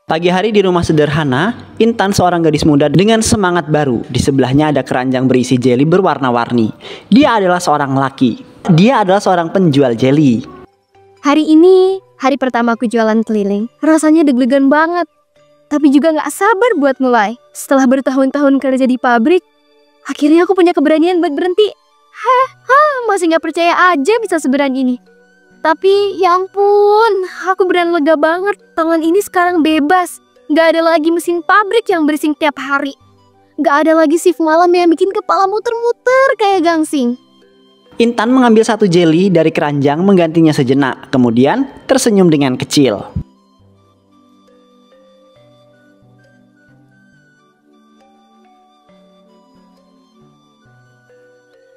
Pagi hari di rumah sederhana, Intan seorang gadis muda dengan semangat baru. Di sebelahnya ada keranjang berisi jeli berwarna-warni. Dia adalah seorang laki. Dia adalah seorang penjual jeli. Hari ini, hari pertama aku jualan keliling. Rasanya deg-degan banget. Tapi juga gak sabar buat mulai. Setelah bertahun-tahun kerja di pabrik, akhirnya aku punya keberanian buat berhenti. Masih gak percaya aja bisa seberani ini. Tapi ya ampun, aku beneran lega banget. Tangan ini sekarang bebas. Gak ada lagi mesin pabrik yang berising tiap hari. Gak ada lagi shift malam yang bikin kepala muter-muter kayak gangsing. Intan mengambil satu jeli dari keranjang menggantinya sejenak. Kemudian tersenyum dengan kecil.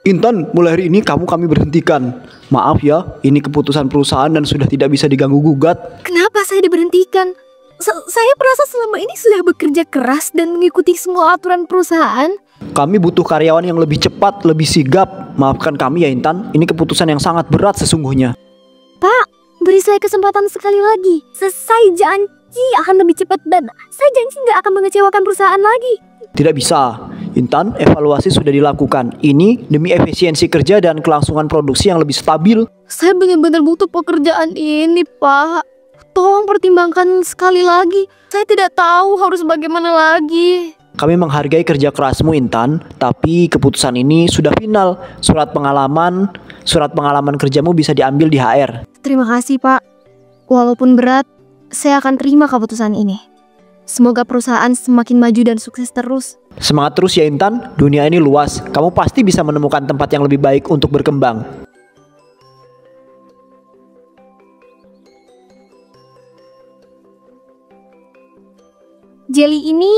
Intan, mulai hari ini kami berhentikan. Maaf ya, ini keputusan perusahaan dan sudah tidak bisa diganggu-gugat. Kenapa saya diberhentikan? Saya merasa selama ini sudah bekerja keras dan mengikuti semua aturan perusahaan. Kami butuh karyawan yang lebih cepat, lebih sigap. Maafkan kami ya Intan, ini keputusan yang sangat berat sesungguhnya. Pak, beri saya kesempatan sekali lagi. Saya janji akan lebih cepat dan saya janji nggak akan mengecewakan perusahaan lagi. Tidak bisa. Intan, evaluasi sudah dilakukan. Ini demi efisiensi kerja dan kelangsungan produksi yang lebih stabil. Saya benar-benar butuh pekerjaan ini, Pak. Tolong pertimbangkan sekali lagi. Saya tidak tahu harus bagaimana lagi. Kami menghargai kerja kerasmu Intan, tapi keputusan ini sudah final. Surat pengalaman kerjamu bisa diambil di HR. Terima kasih, Pak. Walaupun berat, saya akan terima keputusan ini. Semoga perusahaan semakin maju dan sukses terus. Semangat terus ya Intan, dunia ini luas. Kamu pasti bisa menemukan tempat yang lebih baik untuk berkembang. Jeli ini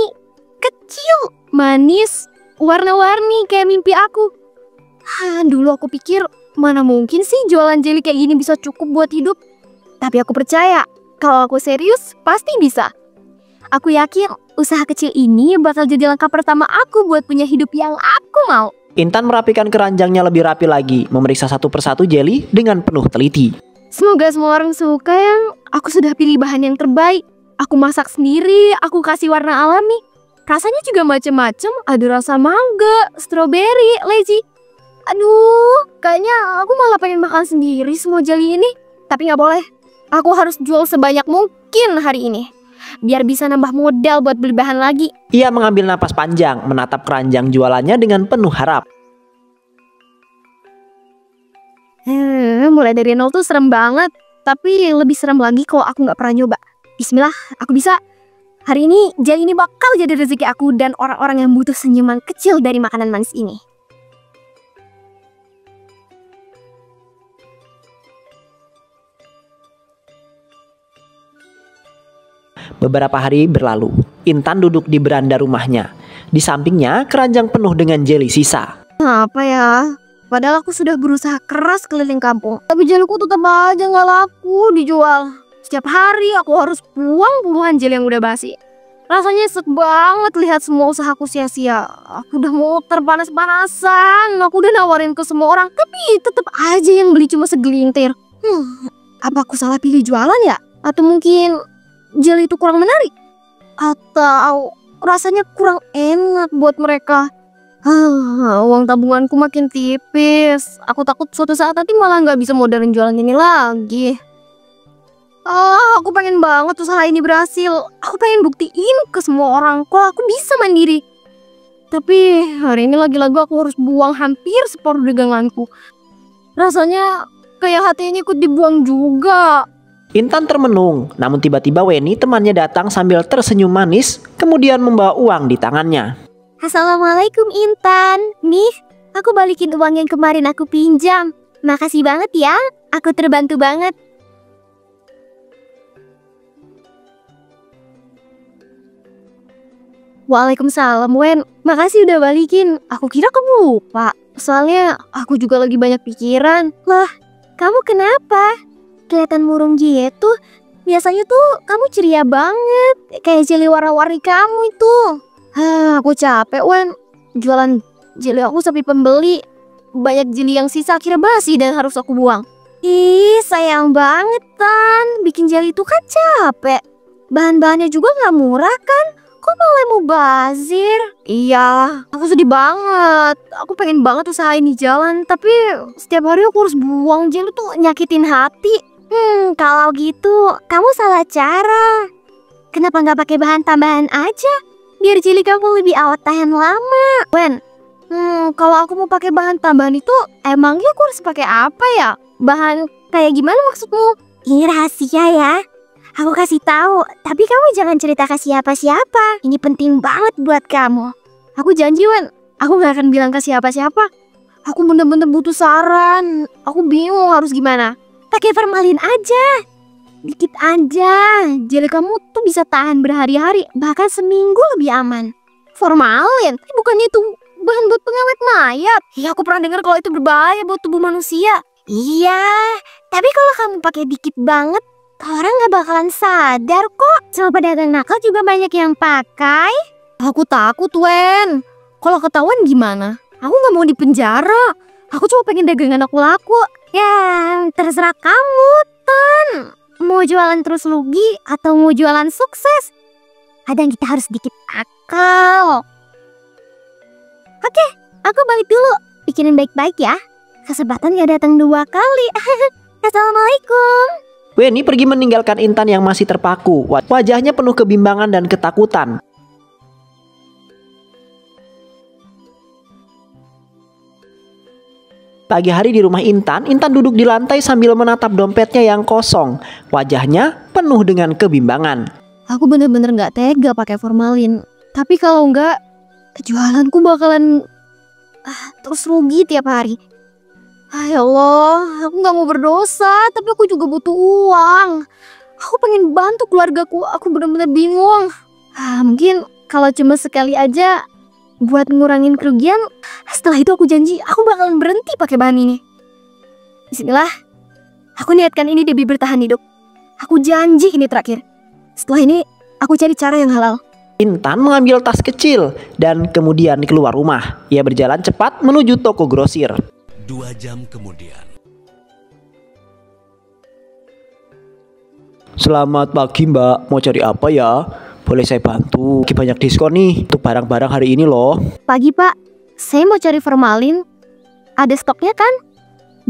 kecil, manis, warna-warni kayak mimpi aku. Dulu aku pikir mana mungkin sih jualan jeli kayak gini bisa cukup buat hidup. Tapi aku percaya kalau aku serius pasti bisa. Aku yakin usaha kecil ini bakal jadi langkah pertama aku buat punya hidup yang aku mau. Intan merapikan keranjangnya lebih rapi lagi, memeriksa satu persatu jeli dengan penuh teliti. Semoga semua orang suka yang aku sudah pilih bahan yang terbaik. Aku masak sendiri, aku kasih warna alami. Rasanya juga macem-macem, ada rasa mangga, stroberi, leci. Aduh, kayaknya aku malah pengen makan sendiri semua jeli ini. Tapi gak boleh, aku harus jual sebanyak mungkin hari ini. Biar bisa nambah modal buat beli bahan lagi. Ia mengambil napas panjang, menatap keranjang jualannya dengan penuh harap. Mulai dari nol tuh serem banget. Tapi lebih serem lagi kalau aku gak pernah nyoba. Bismillah, aku bisa. Hari ini jeli ini bakal jadi rezeki aku dan orang-orang yang butuh senyuman kecil dari makanan manis ini. Beberapa hari berlalu, Intan duduk di beranda rumahnya. Di sampingnya keranjang penuh dengan jeli sisa. Apa ya? Padahal aku sudah berusaha keras keliling kampung. Tapi jeliku tetap aja gak laku dijual. Setiap hari aku harus buang puluhan jeli yang udah basi. Rasanya nyesek banget lihat semua usahaku sia-sia. Aku udah muter panas-panasan. Aku udah nawarin ke semua orang. Tapi tetap aja yang beli cuma segelintir. Apa aku salah pilih jualan ya? Atau mungkin jeli itu kurang menarik? Atau rasanya kurang enak buat mereka? Uang tabunganku makin tipis. Aku takut suatu saat nanti malah gak bisa modalin jualan ini lagi. Aku pengen banget usaha ini berhasil. Aku pengen buktiin ke semua orang kalau aku bisa mandiri. Tapi hari ini lagi-lagi aku harus buang hampir separuh daganganku. Rasanya kayak hatinya ikut dibuang juga. Intan termenung, namun tiba-tiba Weni temannya datang sambil tersenyum manis, kemudian membawa uang di tangannya. Assalamualaikum Intan. Nih, aku balikin uang yang kemarin aku pinjam. Makasih banget ya, aku terbantu banget. Waalaikumsalam Wen, makasih udah balikin. Aku kira kamu lupa. Soalnya aku juga lagi banyak pikiran. Lah, kamu kenapa? Kelihatan murung gitu. Biasanya tuh kamu ceria banget. Kayak jeli warna-warni kamu itu. Aku capek Wen. Jualan jeli aku sepi pembeli. Banyak jeli yang sisa akhirnya basi dan harus aku buang. Ih, sayang banget, Tan. Bikin jelly itu kan capek. Bahan-bahannya juga nggak murah kan? Kok malah mau bazir? Iya, aku sedih banget. Aku pengen banget usaha ini jalan, tapi setiap hari aku harus buang jelly tuh nyakitin hati. Kalau gitu, kamu salah cara. Kenapa nggak pakai bahan tambahan aja? Biar jelly kamu lebih awet tahan lama. Wen, kalau aku mau pakai bahan tambahan itu, emangnya aku harus pakai apa ya? Bahan kayak gimana maksudmu? Ini rahasia ya. Aku kasih tahu, tapi kamu jangan cerita ke siapa-siapa. Ini penting banget buat kamu. Aku janji, Wen. Aku gak akan bilang ke siapa-siapa. Aku bener-bener butuh saran. Aku bingung harus gimana. Pakai formalin aja. Dikit aja. Jelly kamu tuh bisa tahan berhari-hari, bahkan seminggu lebih aman. Formalin? Bukannya itu bahan buat pengawet mayat? Iya, aku pernah dengar kalau itu berbahaya buat tubuh manusia. Iya, tapi kalau kamu pakai dikit banget, orang gak bakalan sadar kok. Sama pedagang nakal juga banyak yang pakai. Aku takut, Wen. Kalau ketahuan gimana? Aku gak mau di penjara. Aku cuma pengen dagangan aku laku. Ya, terserah kamu, Tan. Mau jualan terus rugi atau mau jualan sukses? Kadang kita harus dikit akal. Oke, aku balik dulu. Bikinin baik-baik ya. Kesempatan gak datang 2 kali. Assalamualaikum. Weni pergi meninggalkan Intan yang masih terpaku. Wajahnya penuh kebimbangan dan ketakutan. Pagi hari di rumah Intan duduk di lantai sambil menatap dompetnya yang kosong. Wajahnya penuh dengan kebimbangan. Aku bener-bener gak tega pakai formalin. Tapi kalau enggak, jualanku bakalan terus rugi tiap hari. Ya Allah, aku gak mau berdosa, tapi aku juga butuh uang. Aku pengen bantu keluargaku, aku bener-bener bingung. Mungkin kalau cuma sekali aja buat ngurangin kerugian, setelah itu aku janji aku bakalan berhenti pakai bahan ini. Bismillah, aku niatkan ini demi bertahan hidup. Aku janji ini terakhir. Setelah ini, aku cari cara yang halal. Intan mengambil tas kecil dan kemudian keluar rumah. Ia berjalan cepat menuju toko grosir. 2 jam kemudian. Selamat pagi Mbak, mau cari apa ya? Boleh saya bantu? Banyak diskon nih untuk barang-barang hari ini loh. Pagi Pak, saya mau cari formalin. Ada stoknya kan?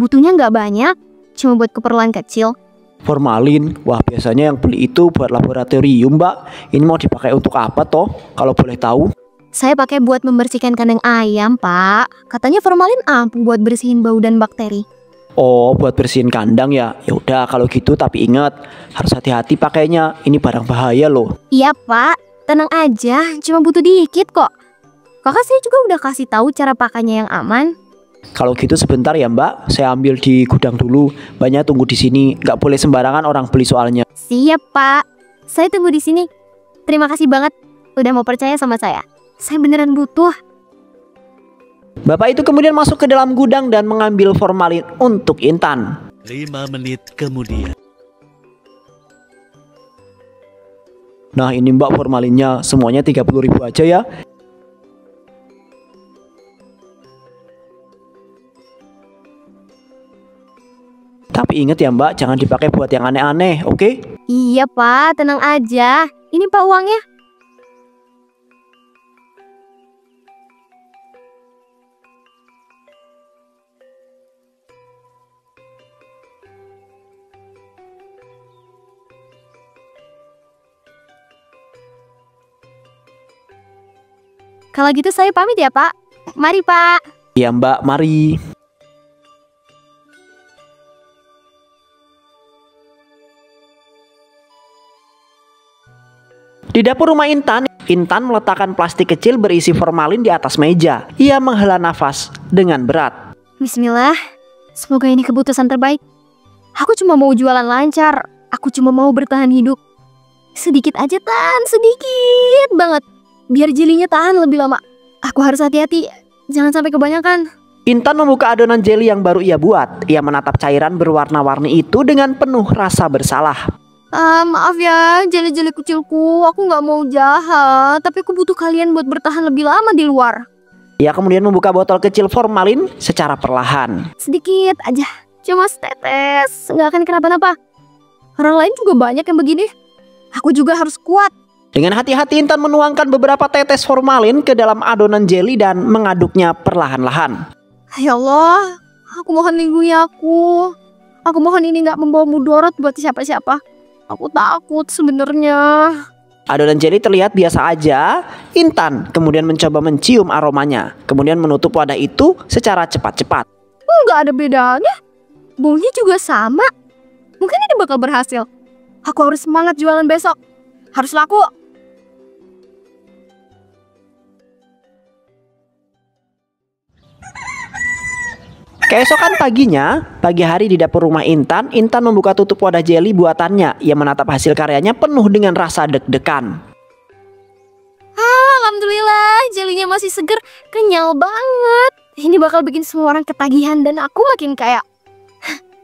Butuhnya nggak banyak, cuma buat keperluan kecil. Formalin? Wah, biasanya yang beli itu buat laboratorium Mbak. Ini mau dipakai untuk apa toh? Kalau boleh tahu? Saya pakai buat membersihkan kandang ayam, Pak. Katanya formalin ampuh buat bersihin bau dan bakteri. Oh, buat bersihin kandang ya. Ya udah kalau gitu, tapi ingat harus hati-hati pakainya. Ini barang bahaya loh. Iya, Pak. Tenang aja, cuma butuh dikit kok. Kakak saya juga udah kasih tahu cara pakainya yang aman. Kalau gitu sebentar ya Mbak, saya ambil di gudang dulu. Banyak tunggu di sini. Nggak boleh sembarangan orang beli soalnya. Siap, Pak. Saya tunggu di sini. Terima kasih banget udah mau percaya sama saya. Saya beneran butuh. Bapak itu kemudian masuk ke dalam gudang dan mengambil formalin untuk Intan. 5 menit kemudian. Nah ini Mbak formalinnya, semuanya 30.000 aja ya. Tapi ingat ya Mbak, jangan dipakai buat yang aneh-aneh, oke? Iya, Pak. Tenang aja. Ini Pak uangnya. Kalau gitu saya pamit ya, Pak. Mari, Pak. Iya Mbak, mari. Di dapur rumah Intan meletakkan plastik kecil berisi formalin di atas meja. Ia menghela nafas dengan berat. Bismillah. Semoga ini keputusan terbaik. Aku cuma mau jualan lancar. Aku cuma mau bertahan hidup. Sedikit aja, Tan. Sedikit banget. Biar jelinya tahan lebih lama. Aku harus hati-hati. Jangan sampai kebanyakan. Intan membuka adonan jeli yang baru ia buat. Ia menatap cairan berwarna-warni itu dengan penuh rasa bersalah. Maaf ya, jeli-jeli kecilku. Aku gak mau jahat. Tapi aku butuh kalian buat bertahan lebih lama di luar. Ia kemudian membuka botol kecil formalin secara perlahan. Sedikit aja. Cuma setetes, nggak akan kenapa-napa. Orang lain juga banyak yang begini. Aku juga harus kuat. Dengan hati-hati Intan menuangkan beberapa tetes formalin ke dalam adonan jelly dan mengaduknya perlahan-lahan. Ya Allah, aku mohon lindungi aku. Aku mohon ini nggak membawa mudarat buat siapa-siapa. Aku takut sebenarnya. Adonan jelly terlihat biasa aja. Intan kemudian mencoba mencium aromanya, kemudian menutup wadah itu secara cepat-cepat. Nggak ada bedanya. Baunya juga sama. Mungkin ini bakal berhasil. Aku harus semangat jualan besok. Harus laku. Keesokan paginya, pagi hari di dapur rumah Intan, Intan membuka tutup wadah jelly buatannya. Ia menatap hasil karyanya penuh dengan rasa deg-degan. Alhamdulillah, jelinya masih seger, kenyal banget. Ini bakal bikin semua orang ketagihan dan aku makin kaya.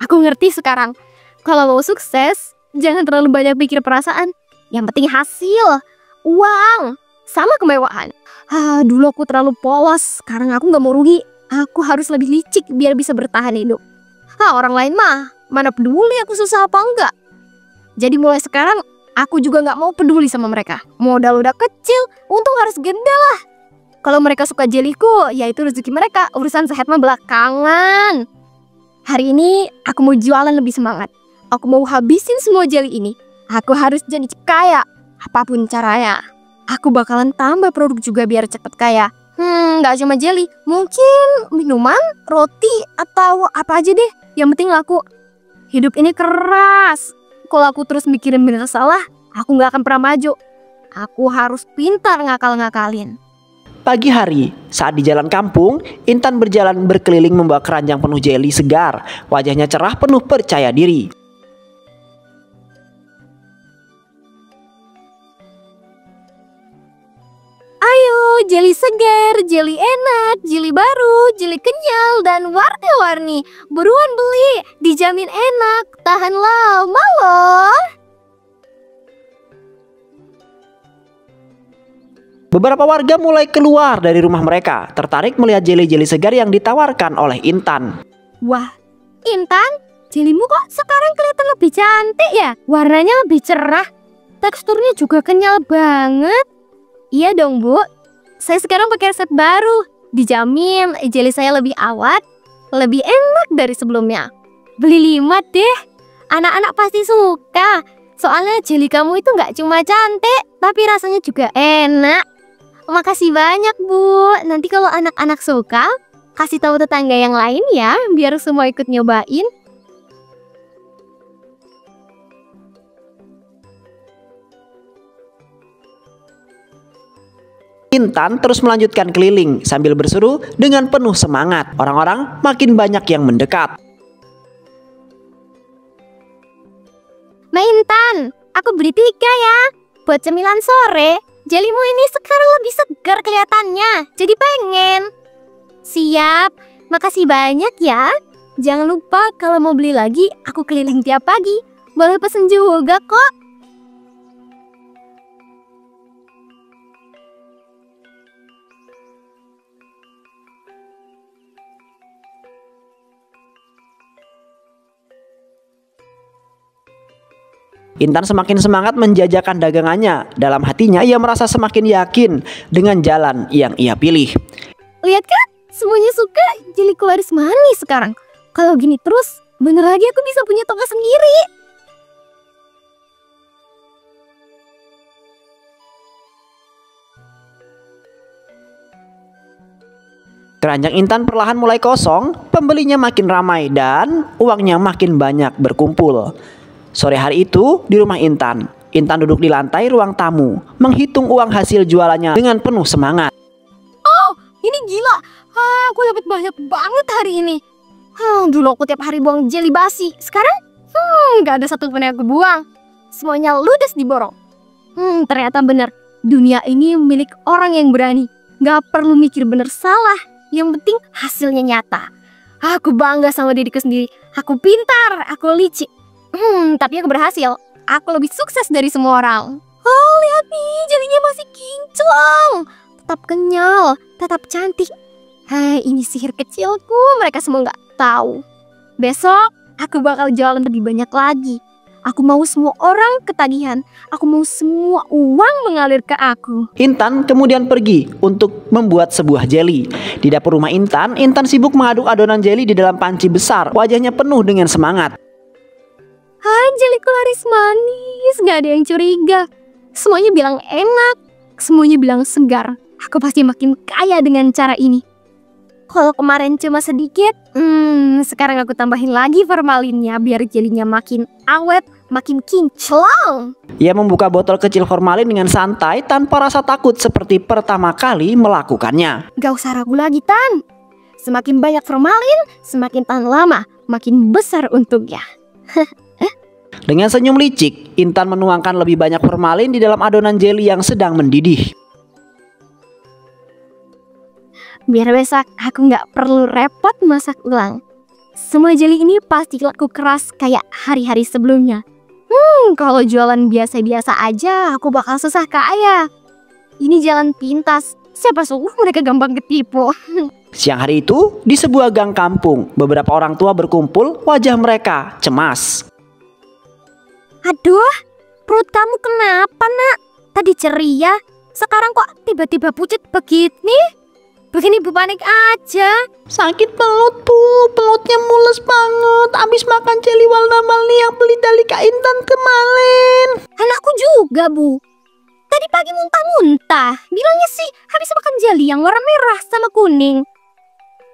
Aku ngerti sekarang. Kalau mau sukses, jangan terlalu banyak pikir perasaan. Yang penting hasil, uang, sama kemewahan. Dulu aku terlalu polos, sekarang aku nggak mau rugi. Aku harus lebih licik biar bisa bertahan hidup. Orang lain mah, mana peduli aku susah apa enggak. Jadi mulai sekarang, aku juga nggak mau peduli sama mereka. Modal udah kecil, untung harus gede lah. Kalau mereka suka jeliku, ya itu rezeki mereka. Urusan sehat mah belakangan. Hari ini, aku mau jualan lebih semangat. Aku mau habisin semua jeli ini. Aku harus jadi kaya, apapun caranya. Aku bakalan tambah produk juga biar cepet kaya. Nggak cuma jelly, mungkin minuman, roti, atau apa aja deh. Yang penting laku. Hidup ini keras. Kalau aku terus mikirin bener salah, aku nggak akan pernah maju. Aku harus pintar ngakal-ngakalin. Pagi hari, saat di jalan kampung, Intan berjalan berkeliling membawa keranjang penuh jelly segar. Wajahnya cerah penuh percaya diri. Jeli segar, jeli enak, jeli baru, jeli kenyal, dan warna-warni. Buruan beli, dijamin enak, tahan lama loh. Beberapa warga mulai keluar dari rumah mereka, tertarik melihat jeli-jeli segar yang ditawarkan oleh Intan. Wah, Intan, jelimu kok sekarang kelihatan lebih cantik ya? Warnanya lebih cerah, teksturnya juga kenyal banget. Iya dong, Bu. Saya sekarang pakai resep baru. Dijamin jeli saya lebih awet, lebih enak dari sebelumnya. Beli 5 deh. Anak-anak pasti suka. Soalnya jeli kamu itu nggak cuma cantik, tapi rasanya juga enak. Makasih banyak, Bu. Nanti kalau anak-anak suka, kasih tahu tetangga yang lain ya, biar semua ikut nyobain. Intan terus melanjutkan keliling sambil berseru dengan penuh semangat. Orang-orang makin banyak yang mendekat. Mbak Intan, aku beli 3 ya. Buat cemilan sore, jelimu ini sekarang lebih segar kelihatannya. Jadi pengen. Siap, makasih banyak ya. Jangan lupa kalau mau beli lagi, aku keliling tiap pagi. Boleh pesen juga kok. Intan semakin semangat menjajakan dagangannya. Dalam hatinya ia merasa semakin yakin dengan jalan yang ia pilih. Lihat kan, semuanya suka jeliku laris manis sekarang. Kalau gini terus, bener lagi aku bisa punya toko sendiri. Keranjang Intan perlahan mulai kosong, pembelinya makin ramai dan uangnya makin banyak berkumpul. Sore hari itu di rumah Intan duduk di lantai ruang tamu, menghitung uang hasil jualannya dengan penuh semangat. Oh, ini gila. Aku dapat banyak banget hari ini. Dulu aku tiap hari buang jeli basi. Sekarang, nggak ada satu pun yang aku buang. Semuanya ludes diborong. Ternyata benar. Dunia ini milik orang yang berani. Nggak perlu mikir bener salah. Yang penting hasilnya nyata. Aku bangga sama diriku sendiri. Aku pintar, aku licik. Tapi aku berhasil. Aku lebih sukses dari semua orang. Oh, lihat nih, jelinya masih kinclong. Tetap kenyal, tetap cantik. Hai, ini sihir kecilku. Mereka semua nggak tahu. Besok aku bakal jualan lebih banyak lagi. Aku mau semua orang ketagihan. Aku mau semua uang mengalir ke aku. Intan kemudian pergi untuk membuat sebuah jelly. Di dapur rumah Intan, Intan sibuk mengaduk adonan jelly di dalam panci besar. Wajahnya penuh dengan semangat. Hai, jeliku laris manis. Gak ada yang curiga. Semuanya bilang enak. Semuanya bilang segar. Aku pasti makin kaya dengan cara ini. Kalau kemarin cuma sedikit, sekarang aku tambahin lagi formalinnya biar jelinya makin awet, makin kinclong. Ia membuka botol kecil formalin dengan santai tanpa rasa takut seperti pertama kali melakukannya. Gak usah ragu lagi, Tan. Semakin banyak formalin, semakin tahan lama, makin besar untungnya. Dengan senyum licik, Intan menuangkan lebih banyak formalin di dalam adonan jelly yang sedang mendidih. Biar besok aku nggak perlu repot masak ulang. Semua jelly ini pasti laku keras kayak hari-hari sebelumnya. Kalau jualan biasa-biasa aja aku bakal susah kaya. Ini jalan pintas. Siapa suruh mereka gampang ketipu. Siang hari itu, di sebuah gang kampung, beberapa orang tua berkumpul, wajah mereka cemas. Aduh, perut kamu kenapa, Nak? Tadi ceria, sekarang kok tiba-tiba pucat begini? Bikin ibu panik aja. Sakit perut, Bu. Perutnya mules banget. Abis makan jelly warna-warni yang beli dari Kak Intan kemarin. Anakku juga, Bu. Tadi pagi muntah-muntah. Bilangnya sih habis makan jelly yang warna merah sama kuning.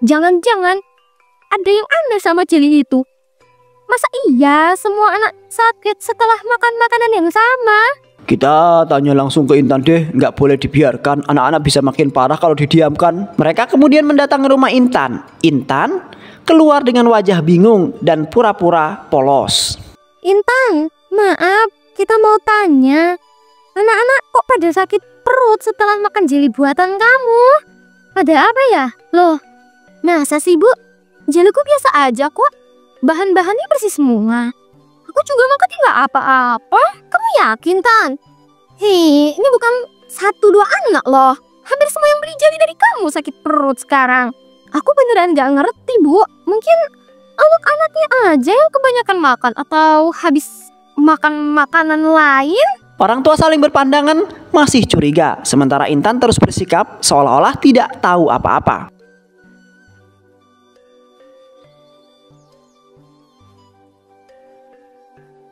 Jangan-jangan ada yang aneh sama jelly itu. Masa iya semua anak sakit setelah makan makanan yang sama? Kita tanya langsung ke Intan deh, nggak boleh dibiarkan. Anak-anak bisa makin parah kalau didiamkan. Mereka kemudian mendatangi rumah Intan. Intan keluar dengan wajah bingung dan pura-pura polos. Intan, maaf, kita mau tanya. Anak-anak kok pada sakit perut setelah makan jelly buatan kamu? Ada apa ya? Loh, masa sih, Bu? Jellyku biasa aja kok. Bahan-bahannya bersih semua. Aku juga makan nggak apa-apa. Kamu yakin, Tan? Hei, ini bukan 1-2 anak loh. Hampir semua yang beli jelly dari kamu sakit perut sekarang. Aku beneran nggak ngerti, Bu. Mungkin anak-anaknya aja yang kebanyakan makan atau habis makan makanan lain. Orang tua saling berpandangan masih curiga. Sementara Intan terus bersikap seolah-olah tidak tahu apa-apa.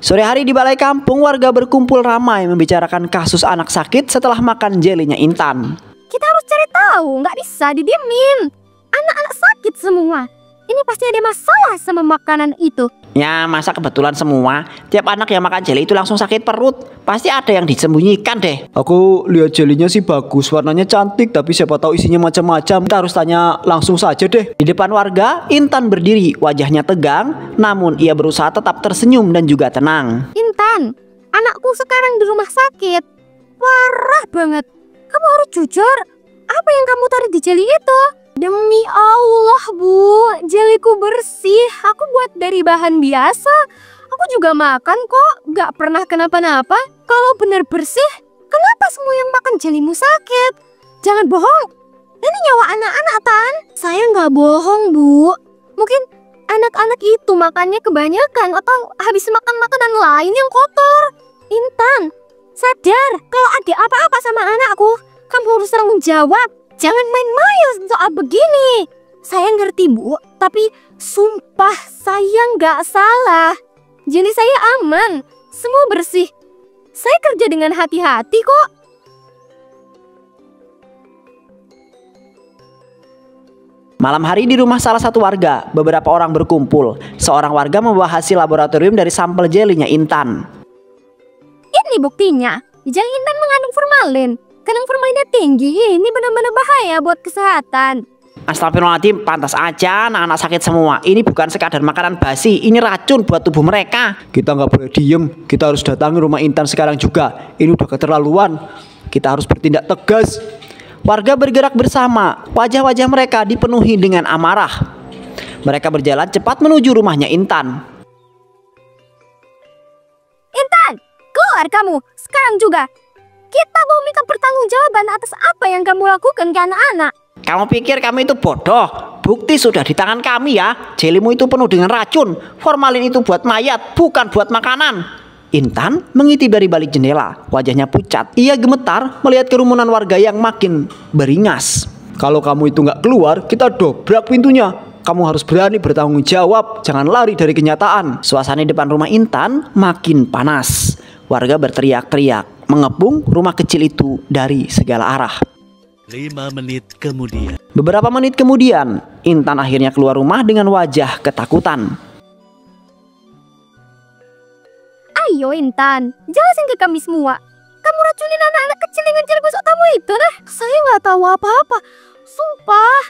Sore hari di balai kampung, warga berkumpul ramai membicarakan kasus anak sakit setelah makan jelinya Intan. Kita harus cari tahu, nggak bisa didiemin. Anak-anak sakit semua. Ini pasti ada masalah sama makanan itu. Ya, masa kebetulan semua? Tiap anak yang makan jeli itu langsung sakit perut. Pasti ada yang disembunyikan deh. Aku lihat jelinya sih bagus, warnanya cantik, tapi siapa tahu isinya macam-macam. Kita harus tanya langsung saja deh. Di depan warga, Intan berdiri, wajahnya tegang, namun ia berusaha tetap tersenyum dan juga tenang. Intan, anakku sekarang di rumah sakit. Parah banget. Kamu harus jujur. Apa yang kamu taruh di jeli itu? Demi Allah, Bu, jeliku bersih. Aku buat dari bahan biasa. Aku juga makan kok, gak pernah kenapa-napa. Kalau benar bersih, kenapa semua yang makan jelimu sakit? Jangan bohong. Ini nyawa anak-anak, Tan. Saya gak bohong, Bu. Mungkin anak-anak itu makannya kebanyakan atau habis makan makanan lain yang kotor. Intan, sadar kalau ada apa-apa sama anakku, kamu harus tanggung jawab. Jangan main-main soal begini. Saya ngerti, Bu, tapi sumpah saya nggak salah. Jeli saya aman, semua bersih. Saya kerja dengan hati-hati kok. Malam hari di rumah salah satu warga, beberapa orang berkumpul. Seorang warga membawa hasil laboratorium dari sampel jelinya Intan. Ini buktinya, jeli Intan mengandung formalin. Kandungan formalinnya tinggi, ini benar-benar bahaya buat kesehatan. Astagfirullahaladzim, pantas aja anak-anak sakit semua. Ini bukan sekadar makanan basi, ini racun buat tubuh mereka. Kita nggak boleh diem, kita harus datangi rumah Intan sekarang juga. Ini udah keterlaluan, kita harus bertindak tegas. Warga bergerak bersama, wajah-wajah mereka dipenuhi dengan amarah. Mereka berjalan cepat menuju rumahnya Intan. Intan, keluar kamu, sekarang juga. Kita mau minta pertanggungjawaban atas apa yang kamu lakukan ke anak-anak. Kamu pikir kamu itu bodoh? Bukti sudah di tangan kami ya. Jelimu itu penuh dengan racun. Formalin itu buat mayat, bukan buat makanan. Intan mengintip dari balik jendela. Wajahnya pucat. Ia gemetar melihat kerumunan warga yang makin beringas. Kalau kamu itu nggak keluar, kita dobrak pintunya. Kamu harus berani bertanggung jawab. Jangan lari dari kenyataan. Suasana di depan rumah Intan makin panas. Warga berteriak-teriak, mengepung rumah kecil itu dari segala arah. 5 menit kemudian. Beberapa menit kemudian, Intan akhirnya keluar rumah dengan wajah ketakutan. Ayo Intan, jelasin ke kami semua. Kamu racunin anak-anak kecil dengan cara gosok tamu itu nah? Saya nggak tahu apa-apa. Sumpah,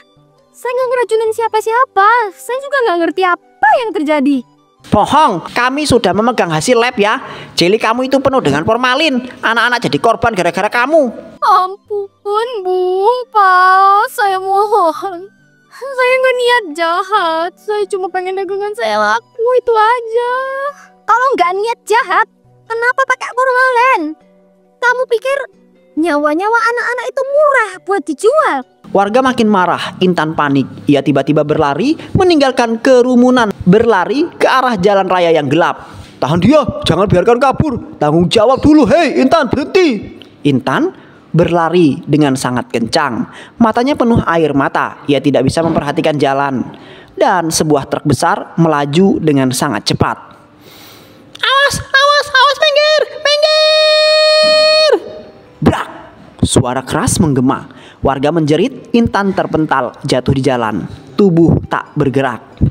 saya nggak ngeracunin siapa-siapa. Saya juga nggak ngerti apa yang terjadi. Bohong, kami sudah memegang hasil lab ya. Jeli kamu itu penuh dengan formalin. Anak-anak jadi korban gara-gara kamu. Ampun, Bung, Pak, saya mohon. Saya nggak niat jahat. Saya cuma pengen dagangan saya laku, itu aja. Kalau nggak niat jahat, kenapa pakai formalin? Kamu pikir nyawa-nyawa anak-anak itu murah buat dijual? Warga makin marah. Intan panik. Ia tiba-tiba berlari meninggalkan kerumunan, berlari ke arah jalan raya yang gelap. Tahan dia, jangan biarkan kabur. Tanggung jawab dulu, hei Intan, berhenti. Intan berlari dengan sangat kencang. Matanya penuh air mata. Ia tidak bisa memperhatikan jalan. Dan sebuah truk besar melaju dengan sangat cepat. Awas, awas, awas, minggir, minggir. Brak. Suara keras menggema. Warga menjerit, Intan terpental, jatuh di jalan. Tubuh tak bergerak.